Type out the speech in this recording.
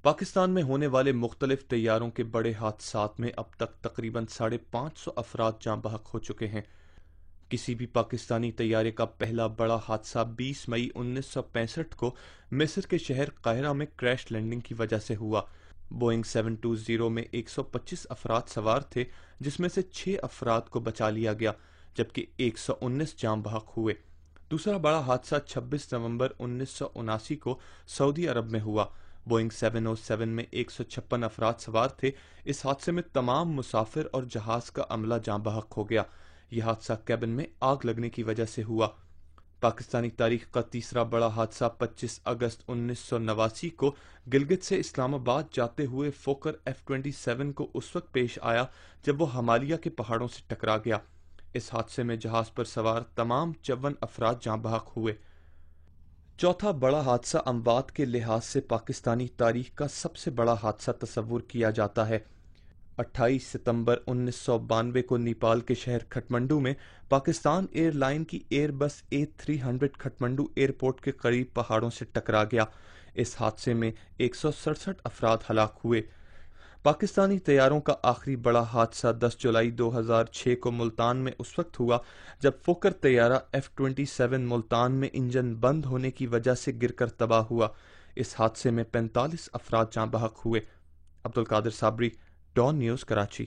پاکستان میں ہونے والے مختلف طیاروں کے بڑے حادثات میں اب تک تقریباً 550 افراد جاں بحق ہو چکے ہیں۔ کسی بھی پاکستانی طیارے کا پہلا بڑا حادثہ 20 مئی 1965 کو مصر کے شہر قاہرہ میں کریش لینڈنگ کی وجہ سے ہوا۔ بوئنگ 720 میں 125 افراد سوار تھے، جس میں سے 6 افراد کو بچا لیا گیا، جبکہ 119 جاں بحق ہوئے۔ دوسرا بڑا حادثہ 26 نومبر 1979 کو سعودی عرب میں ہوا۔ بوئنگ 707 میں 156 افراد سوار تھے۔ اس حادثے میں تمام مسافر اور جہاز کا عملہ جاں بحق ہو گیا۔ یہ حادثہ کیبن میں آگ لگنے کی وجہ سے ہوا۔ پاکستانی تاریخ کا تیسرا بڑا حادثہ 25 اگست 1989 کو گلگت سے اسلام آباد جاتے ہوئے فوکر F-27 کو اس وقت پیش آیا جب وہ ہمالیہ کے پہاڑوں سے ٹکرا گیا۔ اس حادثے میں جہاز پر سوار تمام 54 افراد جاں بحق ہوئے۔ چوتھا بڑا حادثہ اموات کے لحاظ سے پاکستانی تاریخ کا سب سے بڑا حادثہ تصور کیا جاتا ہے۔ 28 ستمبر 1992 کو نیپال کے شہر کھٹمنڈو میں پاکستان ایئر لائن کی ایئر بس A300 کھٹمنڈو ایئرپورٹ کے قریب پہاڑوں سے ٹکرا گیا۔ اس حادثے میں 167 افراد ہلاک ہوئے۔ پاکستانی طیاروں کا آخری بڑا حادثہ 10 جولائی 2006 کو ملتان میں اس وقت ہوا جب فوکر طیارہ F-27 ملتان میں انجن بند ہونے کی وجہ سے گر کر تباہ ہوا۔ اس حادثے میں 45 افراد جاں بحق ہوئے۔ Abdul Qadir Sabri, Dawn News, Karachi.